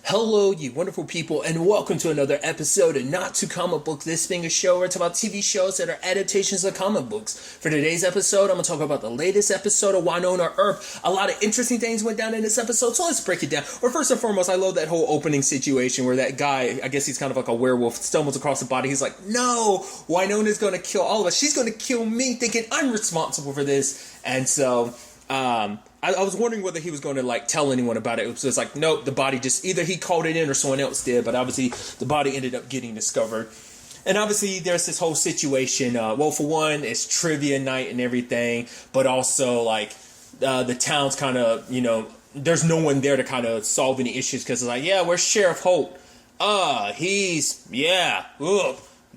Hello, you wonderful people, and welcome to another episode of Not Too Comic Book. This being a show where it's about TV shows that are adaptations of comic books. For today's episode, I'm going to talk about the latest episode of Wynonna Earp. A lot of interesting things went down in this episode, so let's break it down. Or first and foremost, I love that whole opening situation where that guy, I guess he's kind of like a werewolf, stumbles across the body. He's like, no, Wynonna's going to kill all of us. She's going to kill me, thinking I'm responsible for this. And so, I was wondering whether he was going to like tell anyone about it. It was just like, nope, the body just, either he called it in or someone else did, but obviously the body ended up getting discovered. And obviously there's this whole situation, well, for one, it's trivia night and everything, but also like the town's kind of, there's no one there to kind of solve any issues because it's like, yeah, where's Sheriff Holt?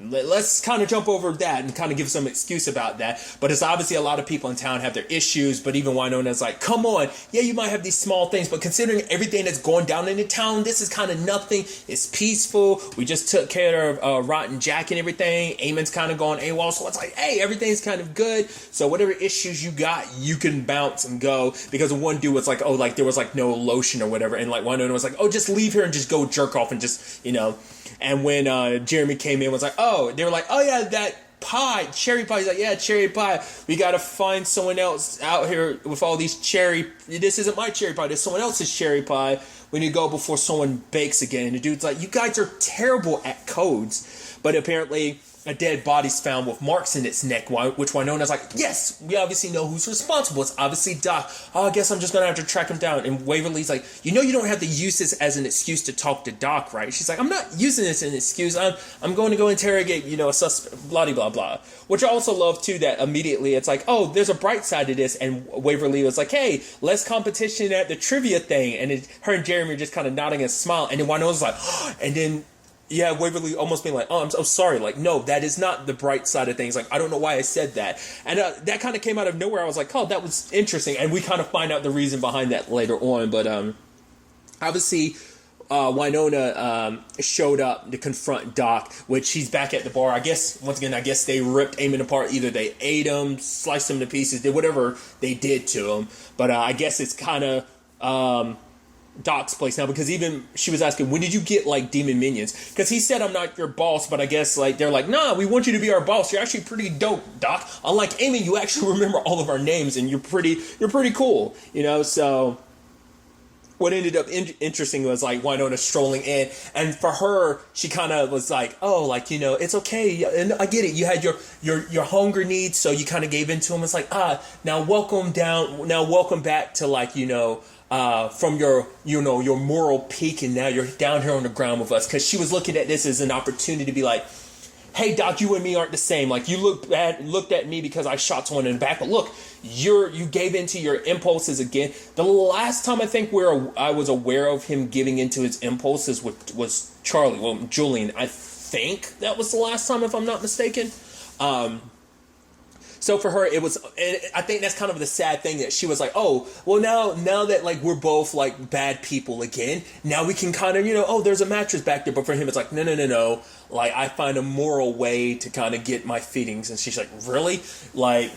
Let's kind of jump over that and kind of give some excuse about that. But it's obviously a lot of people in town have their issues, but even Wynonna's like, come on, yeah, you might have these small things, but considering everything that's going down in the town, this is kind of nothing. It's peaceful. We just took care of Rotten Jack and everything. Eamon's kind of going AWOL, so it's like, hey, everything's kind of good. So whatever issues you got, you can bounce and go. Because one dude was like, oh, like there was like no lotion or whatever, and like Wynonna was like, oh, just leave here and just go jerk off and just, And when Jeremy came in, was like, oh, they were like, oh yeah, that pie, cherry pie. He's like, yeah, cherry pie. We got to find someone else out here with all these this isn't my cherry pie. This is someone else's cherry pie. We need to go before someone bakes again. And the dude's like, you guys are terrible at codes. But apparently a dead body's found with marks in its neck, which Wynonna's like, yes, we obviously know who's responsible. It's obviously Doc. Oh, I guess I'm just going to have to track him down. And Waverly's like, you don't have to use this as an excuse to talk to Doc, right? She's like, I'm not using this as an excuse. I'm going to go interrogate, a suspect, blah, blah, blah. Which I also love, too, that immediately it's like, oh, there's a bright side to this. And Waverly was like, hey, less competition at the trivia thing. And her and Jeremy are just kind of nodding and smiling. And then Wynonna's like, oh, and then yeah, Waverly almost being like, oh, I'm so sorry. Like, no, that is not the bright side of things. Like, I don't know why I said that. And that kind of came out of nowhere. I was like, oh, that was interesting. And we kind of find out the reason behind that later on. But obviously, Wynonna showed up to confront Doc, which he's back at the bar. I guess they ripped Eamon apart. Either they ate him, sliced him to pieces, did whatever they did to him. But I guess it's kind of Doc's place now, because even she was asking, when did you get like demon minions? Because he said, I'm not your boss, but I guess like they're like, nah, we want you to be our boss. You're actually pretty dope, Doc. Unlike Eamon, you actually remember all of our names and you're pretty cool, So what ended up interesting was like Wynonna strolling in, and for her, she kind of was like, oh, like, it's okay, and I get it, you had your hunger needs, so you kind of gave in to him. It's like, now welcome back to like, from your moral peak, and now you're down here on the ground with us. Because she was looking at this as an opportunity to be like, hey, Doc, you and me aren't the same. Like, you looked at me because I shot someone in the back, but look, you gave into your impulses again. The last time I think I was aware of him giving into his impulses was Charlie. Well, Julian, I think that was the last time, if I'm not mistaken. So for her, it was, and I think that's kind of the sad thing, that she was like, oh, well, now that like we're both like bad people again, now we can kind of, oh, there's a mattress back there. But for him, it's like, no. Like, I find a moral way to kind of get my feelings. And she's like, really? Like,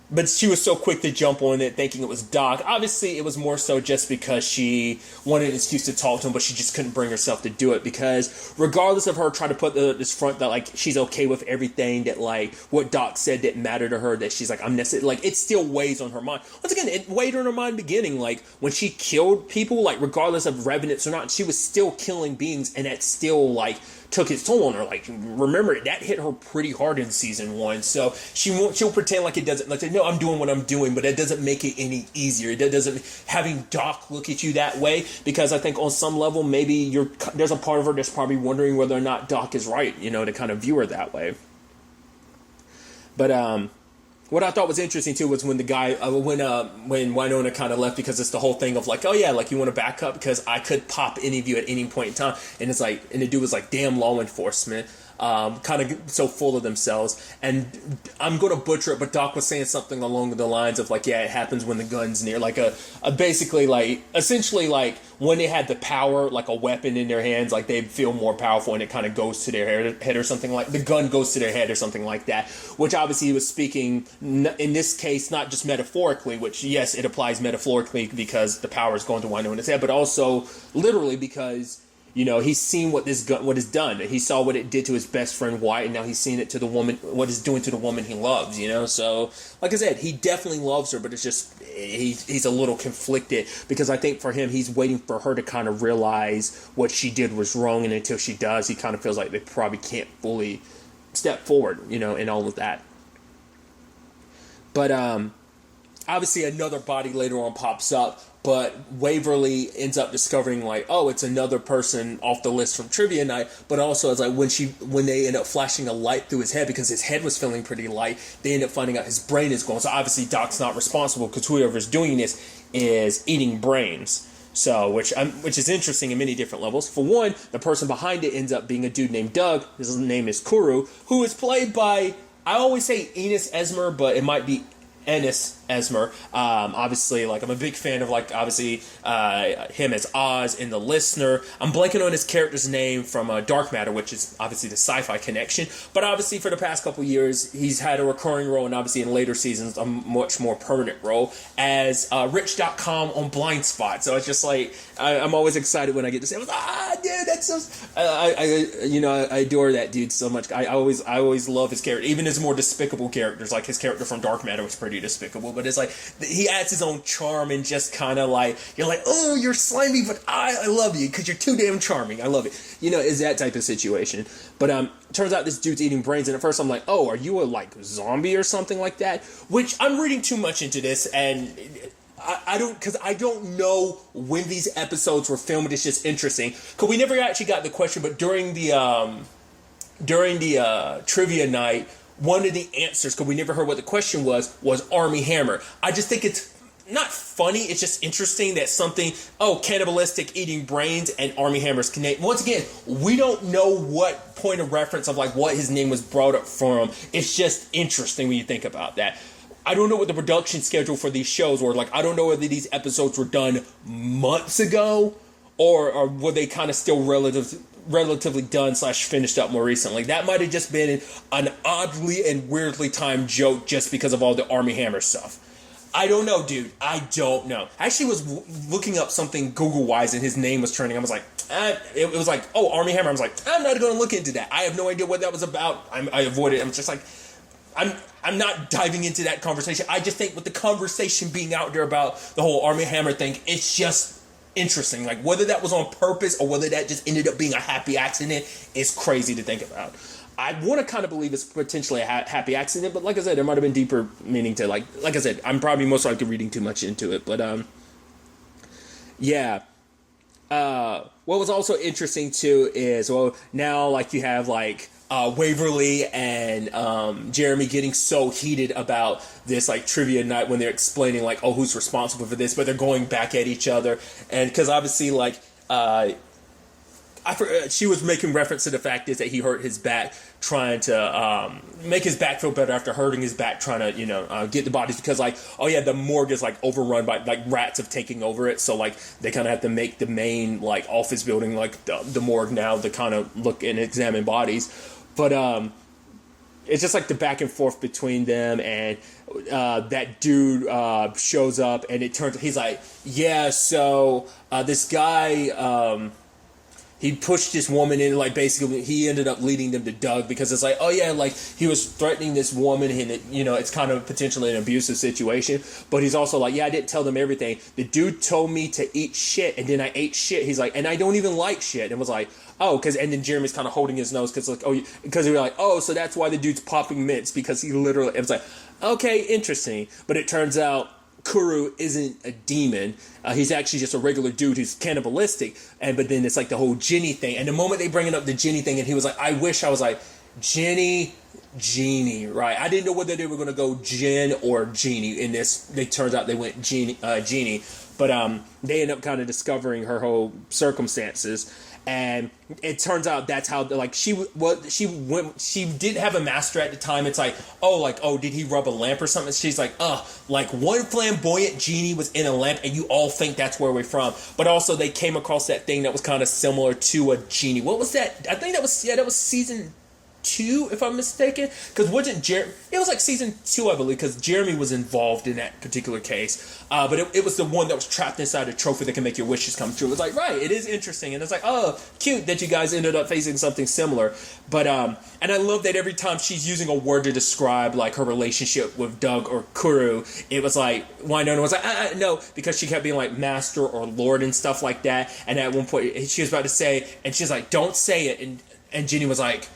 but she was so quick to jump on it, thinking it was Doc. Obviously, it was more so just because she wanted an excuse to talk to him, but she just couldn't bring herself to do it. Because regardless of her trying to put this front that like she's okay with everything, that like what Doc said didn't matter to her, that she's like, I'm necessary, like it still weighs on her mind. Once again, it weighed on her mind beginning, like when she killed people, like regardless of revenants or not, she was still killing beings, and that still like took its toll on her. Like, remember, that hit her pretty hard in season 1. So she'll pretend like it doesn't, like, no, I'm doing what I'm doing, but that doesn't make it any easier. That doesn't, having Doc look at you that way, because I think on some level, maybe there's a part of her that's probably wondering whether or not Doc is right, to kind of view her that way. But, what I thought was interesting too was when the guy, when Wynonna kind of left, because it's the whole thing of like, oh yeah, like you want to back up because I could pop any of you at any point in time, and it's like, and the dude was like, damn law enforcement, kind of so full of themselves. And I'm going to butcher it, but Doc was saying something along the lines of like, yeah, it happens when the gun's near. Like basically like, essentially like when they had the power, like a weapon in their hands, like they feel more powerful and it kind of goes to their head or something like, the gun goes to their head or something like that. Which obviously he was speaking, in this case, not just metaphorically, which yes, it applies metaphorically because the power is going to Wynonna's head, but also literally because, you know, he's seen what this gun, what it's done. He saw what it did to his best friend Wyatt, and now he's seen it to the woman, what it's doing to the woman he loves, you know? So, like I said, he definitely loves her, but it's just, he's a little conflicted, because I think for him, he's waiting for her to kind of realize what she did was wrong, and until she does, he kind of feels like they probably can't fully step forward, you know, and all of that. But, obviously another body later on pops up, but Waverly ends up discovering like, oh, it's another person off the list from trivia night. But also it's like when they end up flashing a light through his head, because his head was feeling pretty light, they end up finding out his brain is gone. So obviously Doc's not responsible, because whoever's doing this is eating brains. So, which is interesting in many different levels. For one, the person behind it ends up being a dude named Doug. His name is Kuru, who is played by, I always say Enos Esmer, but it might be Ennis Esmer. Obviously, like, I'm a big fan of, like, obviously, him as Oz in The Listener. I'm blanking on his character's name from Dark Matter, which is obviously the Syfy connection. But obviously, for the past couple years, he's had a recurring role, and obviously in later seasons, a much more permanent role as Rich.com on Blind Spot. So it's just like, I'm always excited when I get to say, dude, that's so... I adore that dude so much. I always love his character, even his more despicable characters, like his character from Dark Matter was pretty despicable, but it's like he adds his own charm, and just kind of like, you're like, oh, you're slimy, but I love you because you're too damn charming. I love it. You know, is that type of situation. But turns out this dude's eating brains, and at first I'm like, oh, are you a like zombie or something like that? Which I'm reading too much into this, and I don't know when these episodes were filmed. It's just interesting because we never actually got the question, but during the trivia night, one of the answers, because we never heard what the question was Army Hammer. I just think it's not funny, it's just interesting that something, cannibalistic, eating brains, and Army Hammer's connect. Once again, we don't know what point of reference of like what his name was brought up from. It's just interesting when you think about that. I don't know what the production schedule for these shows were. Like, I don't know whether these episodes were done months ago, or were they kind of still relatively done / finished up more recently. That might have just been an oddly and weirdly timed joke just because of all the Army Hammer stuff. I don't know, dude. I don't know. I actually was looking up something Google-wise, and his name was trending. I was like, it was like, oh, Army Hammer. I was like, I'm not going to look into that. I have no idea what that was about. I avoided it. I'm just like, I'm not diving into that conversation. I just think with the conversation being out there about the whole Army Hammer thing, it's just interesting. Like, whether that was on purpose or whether that just ended up being a happy accident is crazy to think about. I want to kind of believe it's potentially a happy accident, but like I said, there might have been deeper meaning to, like I said, I'm probably most likely reading too much into it, but yeah. What was also interesting too is, well, now like you have like Waverly and Jeremy getting so heated about this like trivia night when they're explaining like, oh, who's responsible for this, but they're going back at each other, and because obviously like she was making reference to the fact is that he hurt his back trying to make his back feel better after hurting his back trying to get the bodies, because like, oh yeah, the morgue is like overrun by like rats of taking over it, so like they kind of have to make the main like office building like the morgue now to kind of look and examine bodies. But it's just like the back and forth between them, and that dude shows up, and it turns he's like, yeah, so this guy he pushed this woman in, like, basically, he ended up leading them to Doug, because it's like, oh, yeah, like, he was threatening this woman, and, it's kind of potentially an abusive situation, but he's also like, yeah, I didn't tell them everything. The dude told me to eat shit, and then I ate shit. He's like, and I don't even like shit, and was like, oh, and then Jeremy's kind of holding his nose, because they were like, oh, so that's why the dude's popping mints, because he literally, it was like, okay, interesting, but it turns out Kuru isn't a demon. He's actually just a regular dude who's cannibalistic. But then it's like the whole Ginny thing. And the moment they bring it up the Ginny thing, and he was like, I wish I was like, Ginny, Genie, right? I didn't know whether they were going to go Jin or Genie in this. It turns out they went Genie. But they end up kind of discovering her whole circumstances. And it turns out that's how, like, she didn't have a master at the time. It's like, did he rub a lamp or something? She's like, like one flamboyant genie was in a lamp and you all think that's where we're from. But also they came across that thing that was kind of similar to a genie. What was that? I think that was season 2, if I'm mistaken, because it was like season 2, I believe, because Jeremy was involved in that particular case, but it was the one that was trapped inside a trophy that can make your wishes come true. It was like, right, it is interesting, and it's like, oh, cute that you guys ended up facing something similar. But and I love that every time she's using a word to describe like her relationship with Doug or Kuru, it was like Wynonna was like, no, because she kept being like master or lord and stuff like that. And at one point she was about to say, and she's like, don't say it, and Ginny was like,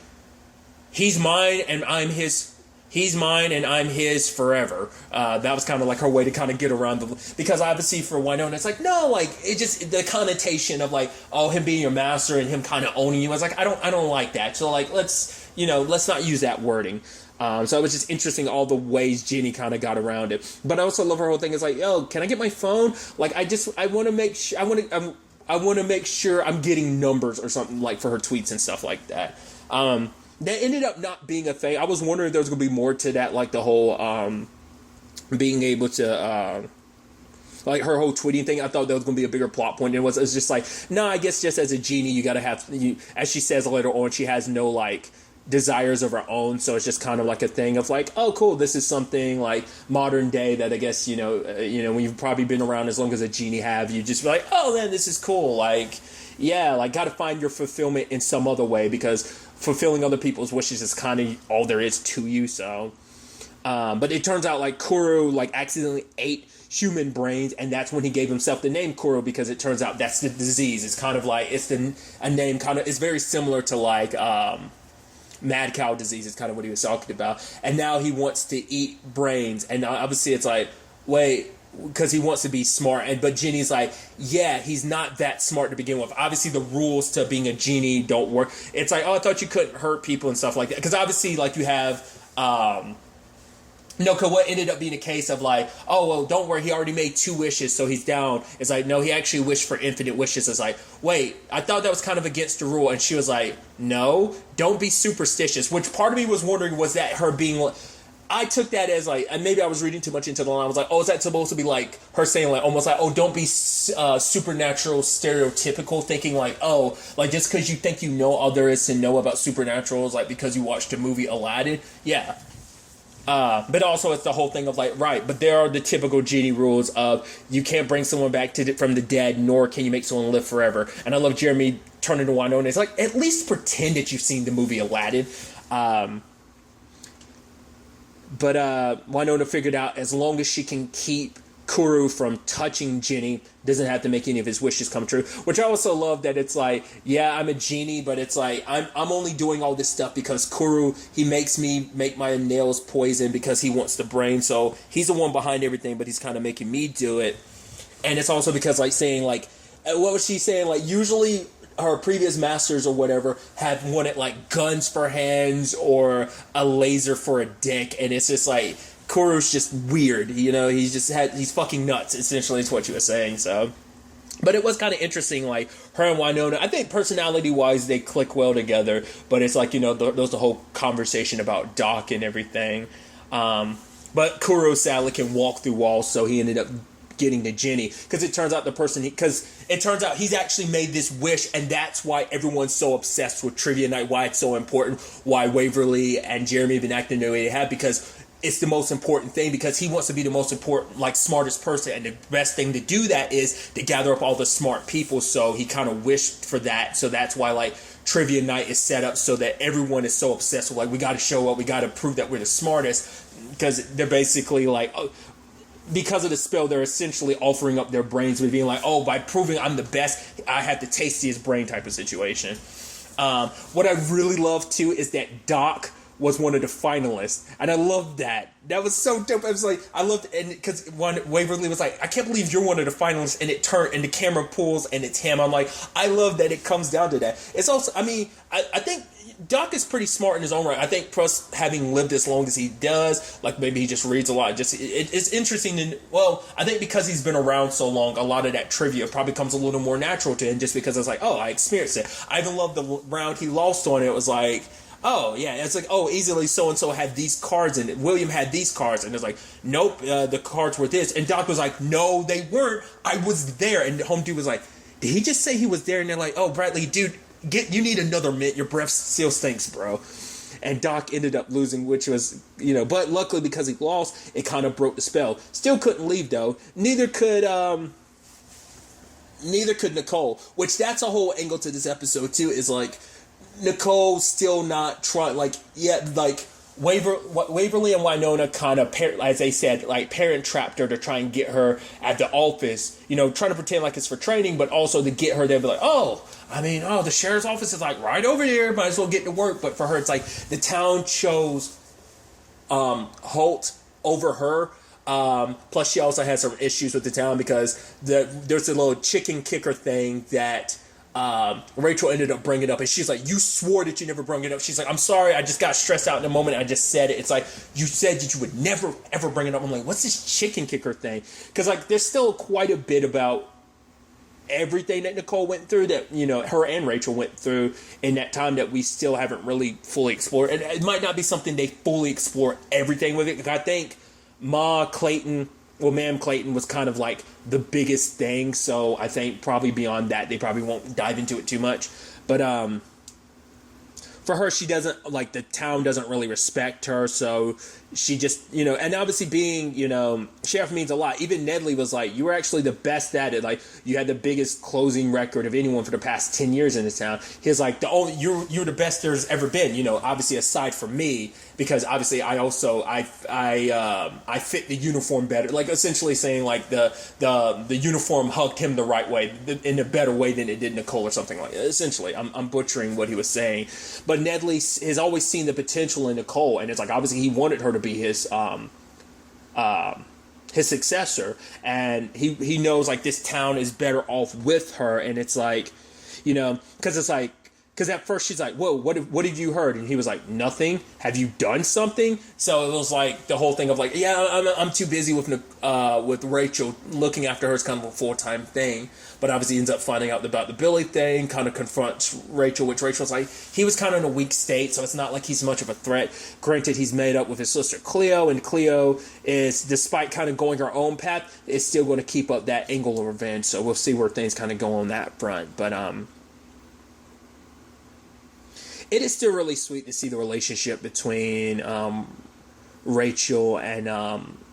he's mine and I'm his. He's mine and I'm his forever. That was kind of like her way to kind of get around because obviously for Wynonna, it's like, no, like it just, the connotation of like, oh, him being your master and him kind of owning you. I was like, I don't like that. So like, let's not use that wording. So it was just interesting all the ways Ginny kind of got around it. But I also love her whole thing is like, yo, can I get my phone? Like, I want to make sure, I want to make sure I'm getting numbers or something like for her tweets and stuff like that. That ended up not being a thing. I was wondering if there was going to be more to that, like the whole being able to, like her whole tweeting thing. I thought that was going to be a bigger plot point. It was just like, no, I guess just as a genie, you got to have, as she says later on, she has no like desires of her own. So it's just kind of like a thing of like, oh, cool, this is something like modern day that I guess, when you've probably been around as long as a genie have, you just be like, oh, man, this is cool. Like, yeah, like got to find your fulfillment in some other way because fulfilling other people's wishes is kind of all there is to you. So, but it turns out like Kuru like accidentally ate human brains, and that's when he gave himself the name Kuru because it turns out that's the disease. It's kind of like a name kind of. It's very similar to like mad cow disease. Is kind of what he was talking about, and now he wants to eat brains, and obviously it's like, wait. Because he wants to be smart, but Ginny's like, yeah, he's not that smart to begin with. Obviously, the rules to being a genie don't work. It's like, oh, I thought you couldn't hurt people and stuff like that. Because obviously, like you have, because what ended up being a case of like, oh, well, don't worry, he already made 2 wishes, so he's down. It's like, no, he actually wished for infinite wishes. It's like, wait, I thought that was kind of against the rule, and she was like, no, don't be superstitious. Which part of me was wondering, was that her being? I took that as like, and maybe I was reading too much into the line. I was like, oh, is that supposed to be like her saying like, almost like, oh, don't be supernatural stereotypical, thinking like, oh, like just because you think you know all there is to know about supernaturals, like because you watched the movie Aladdin, yeah. But also it's the whole thing of like, right, but there are the typical genie rules of you can't bring someone back from the dead, nor can you make someone live forever. And I love Jeremy turning to Wynonna. It's like, at least pretend that you've seen the movie Aladdin. But Wynonna figured out as long as she can keep Kuru from touching Ginny, doesn't have to make any of his wishes come true. Which I also love that it's like, yeah, I'm a genie, but it's like, I'm only doing all this stuff because Kuru, he makes me make my nails poison because he wants the brain. So he's the one behind everything, but he's kind of making me do it. And it's also because like saying like, what was she saying? Like usually her previous masters or whatever have wanted like guns for hands or a laser for a dick, and it's just like Kuru's just weird, he's fucking nuts, essentially is what you were saying. So, but it was kind of interesting, like her and Wynonna, I think personality wise they click well together, but it's like, there's the whole conversation about Doc and everything, but Kuru sadly can walk through walls, so he ended up getting to Ginny, because it turns out he's actually made this wish, and that's why everyone's so obsessed with Trivia Night, why it's so important, why Waverly and Jeremy have been acting the way they have, because it's the most important thing, because he wants to be the most important, like, smartest person, and the best thing to do that is to gather up all the smart people, so he kind of wished for that, so that's why, like, Trivia Night is set up so that everyone is so obsessed with, like, we gotta show up, we gotta prove that we're the smartest, because they're basically like, because of the spell, they're essentially offering up their brains with being like, oh, by proving I'm the best, I have the tastiest brain type of situation. What I really love, too, is that Doc was one of the finalists, and I loved that. That was so dope. I was like, I loved it, and because Waverly was like, I can't believe you're one of the finalists, and it turned, and the camera pulls, and it's him. I'm like, I love that it comes down to that. It's also, I mean, I think Doc is pretty smart in his own right. I think plus having lived as long as he does, like maybe he just reads a lot. Just it's interesting. And well, I think because he's been around so long, a lot of that trivia probably comes a little more natural to him, just because it's like, oh, I experienced it. I even loved the round he lost on. It was like, oh, yeah, it's like, oh, easily so-and-so had these cards in it. William had these cards. And it's like, nope, the cards were this. And Doc was like, no, they weren't. I was there. And Home Dude was like, did he just say he was there? And they're like, oh, Bradley, dude, you need another mint. Your breath still stinks, bro. And Doc ended up losing, which was, but luckily because he lost, it kind of broke the spell. Still couldn't leave, though. Neither could Nicole, which that's a whole angle to this episode, too, is like, Nicole still not trying, like, yet, like, Waverly and Wynonna kind of, as they said, like, parent trapped her to try and get her at the office, trying to pretend like it's for training, but also to get her there, be like, the sheriff's office is, like, right over here, might as well get to work. But for her, it's like, the town chose Holt over her. Plus, she also had some issues with the town because there's a little chicken kicker thing that Rachel ended up bringing up, and she's like, you swore that you never bring it up. She's like, I'm sorry, I just got stressed out in the moment, I just said it. It's like, you said that you would never ever bring it up. I'm like, what's this chicken kicker thing? Because like there's still quite a bit about everything that Nicole went through that her and Rachel went through in that time that we still haven't really fully explored. And it might not be something they fully explore everything with it. I think Ma'am Clayton was kind of like the biggest thing, so I think probably beyond that they probably won't dive into it too much. But for her, she doesn't, like, the town doesn't really respect her, so she just, and obviously being, sheriff means a lot. Even Nedley was like, you were actually the best at it. Like, you had the biggest closing record of anyone for the past 10 years in this town. He was like, you're the best there's ever been, obviously aside from me, because obviously I fit the uniform better. Like, essentially saying, like, the uniform hugged him the right way, in a better way than it did Nicole or something like that. Essentially, I'm butchering what he was saying. But Nedley has always seen the potential in Nicole, and it's like, obviously he wanted her to be his successor, and he knows, like, this town is better off with her. And it's like, because it's like, because at first she's like, whoa, what have you heard? And he was like, nothing. Have you done something? So it was like the whole thing of like, yeah, I'm too busy with Rachel. Looking after her is kind of a full-time thing. But obviously he ends up finding out about the Billy thing, kind of confronts Rachel, which Rachel's like, he was kind of in a weak state, so it's not like he's much of a threat. Granted, he's made up with his sister Cleo, and Cleo is, despite kind of going her own path, is still going to keep up that angle of revenge. So we'll see where things kind of go on that front. But it is still really sweet to see the relationship between Rachel and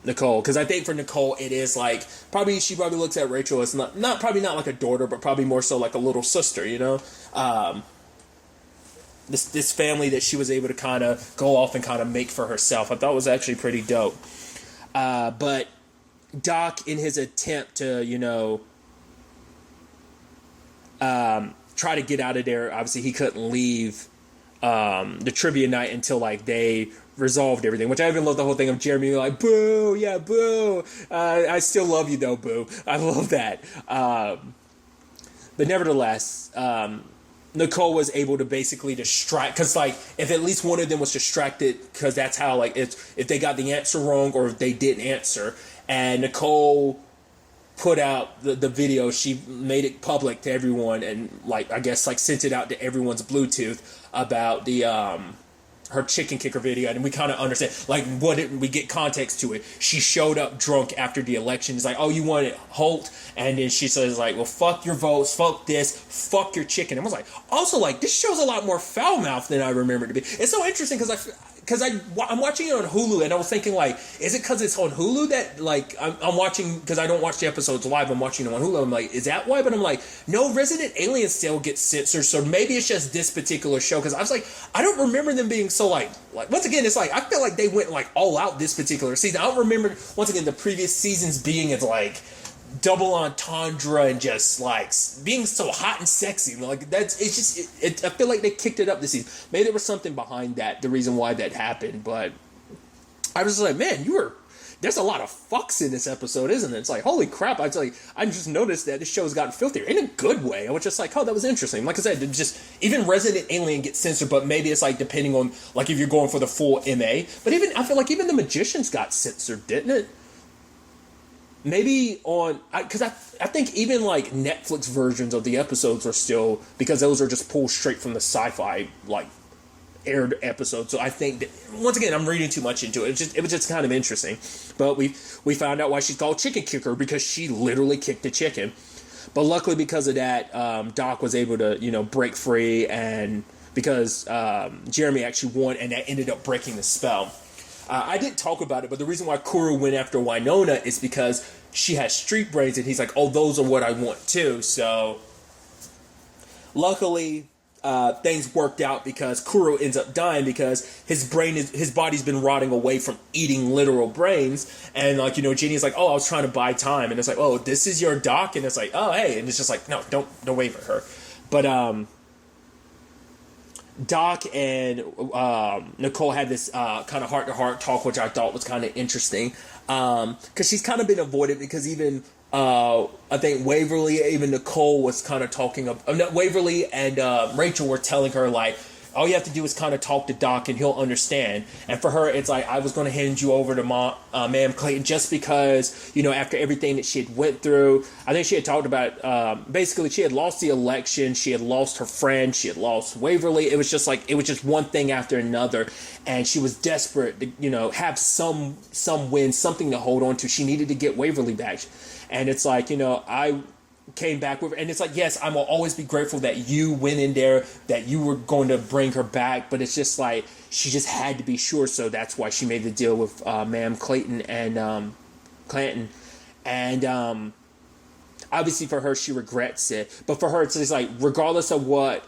Nicole, because I think for Nicole it is like, she probably looks at Rachel as not like a daughter, but probably more so like a little sister, this family that she was able to kind of go off and kind of make for herself. I thought was actually pretty dope. But Doc, in his attempt to try to get out of there, obviously he couldn't leave the trivia night until like they resolved everything, which I even love the whole thing of Jeremy like, boo, yeah, boo, I still love you though, boo. I love that. But nevertheless, Nicole was able to basically distract, because like if at least one of them was distracted, because that's how, like, if they got the answer wrong or if they didn't answer, and Nicole put out the video, she made it public to everyone, and like I guess like sent it out to everyone's Bluetooth about the her chicken kicker video, and we kind of understand like we get context to it. She showed up drunk after the election. It's like, oh, you wanted Holt, and then she says like, well, fuck your votes, fuck this, fuck your chicken. And I was like, also like, this show's a lot more foul mouth than I remember it to be. It's so interesting because I'm watching it on Hulu, and I was thinking like, is it because it's on Hulu that like I'm watching, because I don't watch the episodes live, I'm watching them on Hulu. I'm like, is that why? But I'm like, no, Resident Alien still gets censored, so maybe it's just this particular show, because I was like, I don't remember them being so like once again, it's like I feel like they went like all out this particular season. I don't remember once again the previous seasons being as like double entendre and just like being so hot and sexy. Like I feel like they kicked it up this season. Maybe there was something behind that, the reason why that happened. But I was like, man, there's a lot of fucks in this episode, isn't it? It's like, holy crap. I just noticed that this show's gotten filthier in a good way. I was just like, oh, that was interesting. Like I said, just even Resident Alien gets censored, but maybe it's like depending on like if you're going for the full MA. But I feel like even The Magicians got censored, didn't it? Maybe because I think even like Netflix versions of the episodes are still, because those are just pulled straight from the Syfy like aired episode. So I think that, once again, I'm reading too much into it. It was just kind of interesting. But we found out why she's called Chicken Kicker, because she literally kicked a chicken. But luckily, because of that, Doc was able to break free, and because Jeremy actually won, and that ended up breaking the spell. I didn't talk about it, but the reason why Kuro went after Wynonna is because she has street brains, and he's like, oh, those are what I want too. So luckily, things worked out, because Kuro ends up dying because his body's been rotting away from eating literal brains. And like, Jenny's like, oh, I was trying to buy time. And it's like, oh, this is your Doc? And it's like, oh, hey. And it's just like, no, don't wave at her. But, Doc and Nicole had this kind of heart-to-heart talk, which I thought was kind of interesting, because she's kind of been avoided, because even I think Waverly, even Nicole was kind of talking Waverly and Rachel were telling her like, all you have to do is kind of talk to Doc and he'll understand. And for her, it's like, I was going to hand you over to Ma'am Clayton just because, after everything that she had went through. I think she had talked about, basically she had lost the election, she had lost her friend, she had lost Waverly. It was just one thing after another. And she was desperate to, have some win, something to hold on to. She needed to get Waverly back. And it's like, I came back with her, and it's like, yes, I will always be grateful that you went in there, that you were going to bring her back, but it's just like, she just had to be sure, so that's why she made the deal with Ma'am Clayton and Clanton. And obviously for her, she regrets it, but for her, it's just like, regardless of what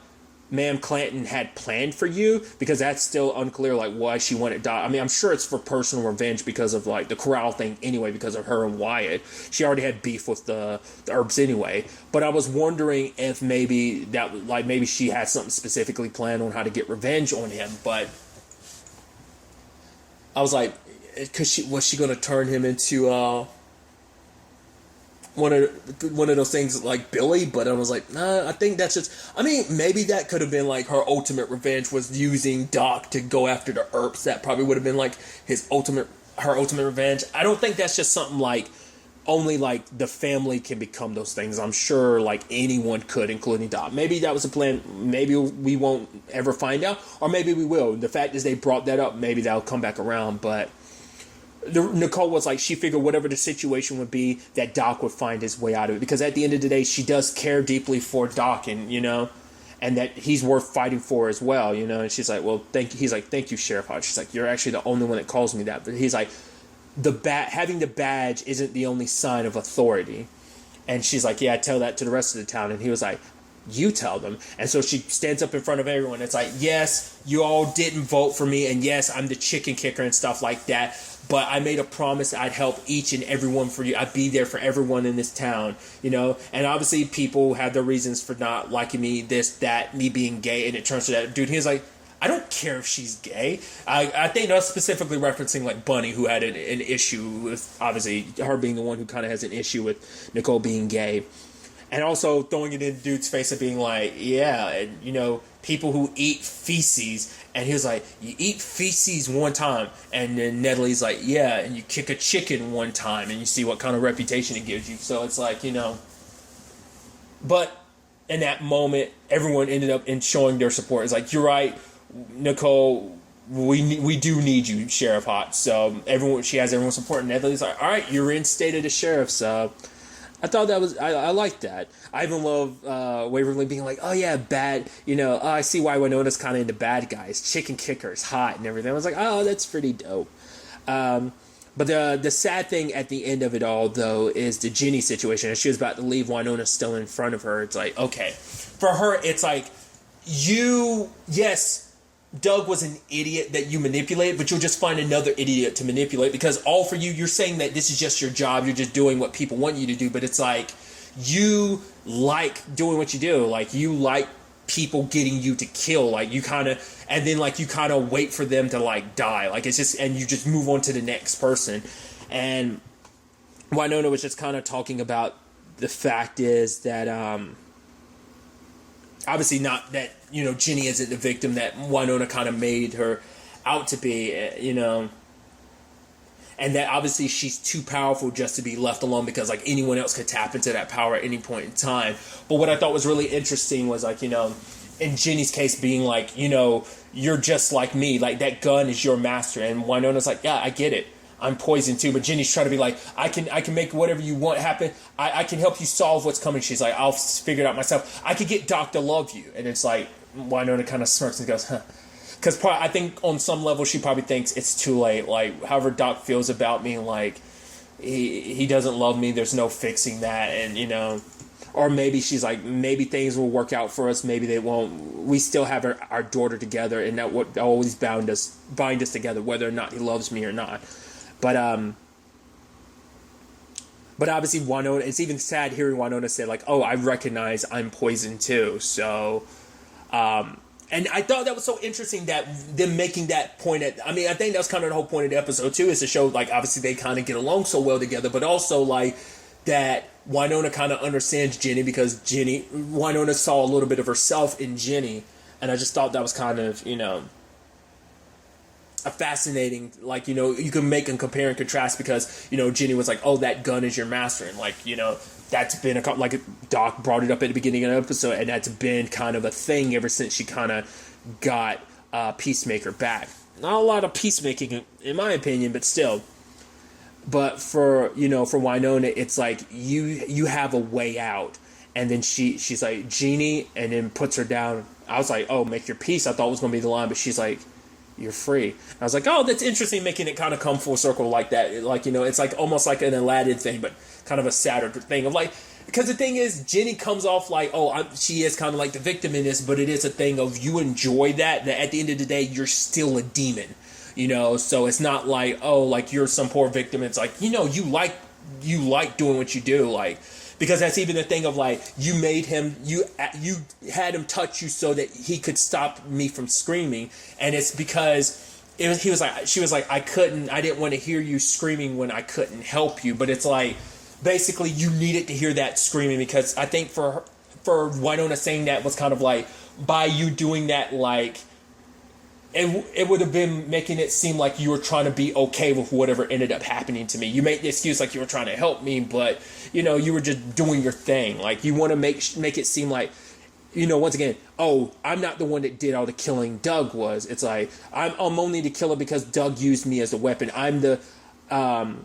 Ma'am Clanton had planned for you, because that's still unclear, like, why she wanted Doc. I mean, I'm sure it's for personal revenge because of, like, the corral thing anyway, because of her and Wyatt. She already had beef with the Earps anyway. But I was wondering if maybe maybe she had something specifically planned on how to get revenge on him. But I was like, was she going to turn him into, one of those things like Billy? But I was like, nah, I think that's just, I mean, maybe that could have been like her ultimate revenge, was using Doc to go after the Earps. That probably would have been like her ultimate revenge. I don't think that's just something like only like the family can become those things. I'm sure like anyone could, including Doc. Maybe that was a plan. Maybe we won't ever find out, or maybe we will. The fact is they brought that up, maybe that'll come back around. But Nicole was like, she figured whatever the situation would be, that Doc would find his way out of it, because at the end of the day, she does care deeply for Doc, and and that he's worth fighting for as well, And she's like, well, thank you. He's like, thank you, Sheriff Hodge. She's like, you're actually the only one that calls me that. But he's like, having the badge isn't the only sign of authority. And she's like, yeah, I tell that to the rest of the town. And he was like, you tell them. And so she stands up in front of everyone. It's like, yes, you all didn't vote for me, and yes, I'm the chicken kicker and stuff like that, but I made a promise I'd help each and every one for you. I'd be there for everyone in this town, And obviously people have their reasons for not liking me, this, that, me being gay, and it turns to that dude. He's like, I don't care if she's gay. I think that's specifically referencing like Bunny, who had an issue with, obviously, her being the one who kind of has an issue with Nicole being gay. And also throwing it in the dude's face of being like, yeah, and, people who eat feces. And he was like, you eat feces one time. And then Natalie's like, yeah, and you kick a chicken one time. And you see what kind of reputation it gives you. So it's like, But in that moment, everyone ended up in showing their support. It's like, you're right, Nicole, we do need you, Sheriff Hot. So she has everyone's support. And Natalie's like, all right, you're reinstated as sheriff. So I thought that was, I liked that. I even love Waverly being like, oh yeah, bad, I see why Wynonna's kind of into bad guys, chicken kickers, hot and everything. I was like, oh, that's pretty dope. But the sad thing at the end of it all, though, is the Jenny situation. As she was about to leave, Wynonna still in front of her. It's like, okay. For her, it's like, yes, Doug was an idiot that you manipulate, but you'll just find another idiot to manipulate, because all for you, you're saying that this is just your job, you're just doing what people want you to do, but it's like, you like doing what you do, like, you like people getting you to kill, like, you kind of, and then, like, you kind of wait for them to, like, die, like, it's just, and you just move on to the next person. And Wynonna was just kind of talking about the fact is that, obviously not that, Ginny isn't the victim that Wynonna kind of made her out to be, and that obviously she's too powerful just to be left alone, because like anyone else could tap into that power at any point in time. But what I thought was really interesting was like, in Ginny's case being like, you're just like me, like that gun is your master, and Wynonna's like, yeah, I get it. I'm poisoned too, but Ginny's trying to be like, I can make whatever you want happen. I can help you solve what's coming. She's like, I'll figure it out myself. I could get Doc to love you. And it's like, Wynonna kind of smirks and goes, huh. Because I think on some level she probably thinks it's too late. Like, however Doc feels about me, like, he doesn't love me. There's no fixing that. And, or maybe she's like, maybe things will work out for us. Maybe they won't. We still have our daughter together, and that would always bind us together, whether or not he loves me or not. But obviously Wynonna, it's even sad hearing Wynonna say like, oh, I recognize I'm poisoned too. So, and I thought that was so interesting that them making that point I think that was kind of the whole point of the episode too, is to show like, obviously they kind of get along so well together, but also like that Wynonna kind of understands Ginny, because Wynonna saw a little bit of herself in Ginny. And I just thought that was kind of, a fascinating, like, you can make and compare and contrast, because, Ginny was like, oh, that gun is your master. And like, that's been like Doc brought it up at the beginning of the episode, and that's been kind of a thing ever since she kind of got Peacemaker back. Not a lot of peacemaking in my opinion, but still. But for Wynonna, it's like you have a way out. And then she's like, Genie, and then puts her down. I was like, oh, make your peace. I thought it was going to be the line, but she's like, you're free. I was like, oh, that's interesting, making it kind of come full circle like that. Like, it's like almost like an Aladdin thing, but kind of a sadder thing of like, because the thing is, Ginny comes off like, oh, she is kind of like the victim in this, but it is a thing of you enjoy that at the end of the day, you're still a demon, so it's not like, oh, like you're some poor victim. It's like, you like doing what you do, like, because that's even the thing of like, you made him, you had him touch you so that he could stop me from screaming. And it's because she was like, I didn't want to hear you screaming when I couldn't help you. But it's like, basically you needed to hear that screaming, because I think for Wynonna saying that was kind of like, by you doing that, like, it would have been making it seem like you were trying to be okay with whatever ended up happening to me. You made the excuse like you were trying to help me, but, you were just doing your thing. Like, you want to make it seem like, once again, oh, I'm not the one that did all the killing. Doug was. It's like, I'm only the killer because Doug used me as a weapon. I'm the gun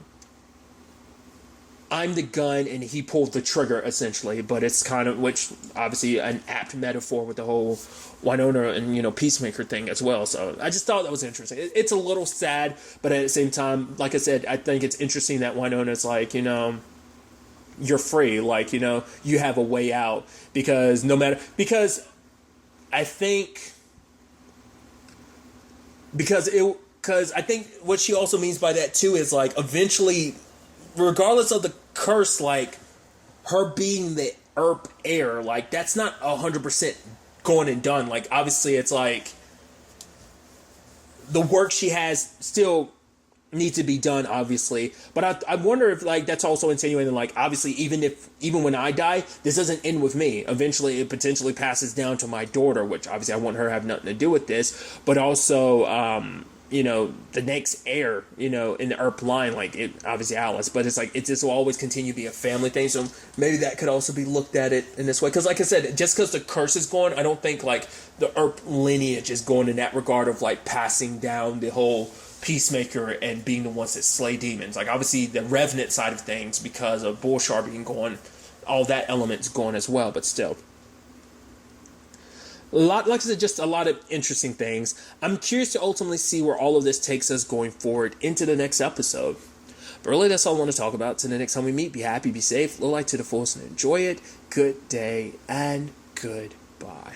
and he pulled the trigger, essentially. But it's kind of, which obviously an apt metaphor with the whole Wynonna and Peacemaker thing as well. So I just thought that was interesting. It's a little sad, but at the same time, like I said, I think it's interesting that Wynonna's like, you're free, like, you have a way out, because I think what she also means by that too is like, eventually, regardless of the curse, like, her being the Earp heir, like, that's not 100% going and done. Like, obviously it's like the work she has still needs to be done, obviously, but I wonder if like that's also insinuating like, obviously, even when I die, this doesn't end with me. Eventually it potentially passes down to my daughter, which obviously I want her to have nothing to do with this, but also the next heir, in the Earp line, like, it obviously Alice, but it's like, this will always continue to be a family thing. So maybe that could also be looked at it in this way, because like I said, just because the curse is gone, I don't think like the Earp lineage is going in that regard of like passing down the whole Peacemaker and being the ones that slay demons. Like, obviously the Revenant side of things, because of Bullshark being gone, all that element's gone as well, but still. Like I said, just a lot of interesting things. I'm curious to ultimately see where all of this takes us going forward into the next episode. But really, that's all I want to talk about. Till the next time we meet, be happy, be safe, live life to the fullest, and enjoy it. Good day, and goodbye.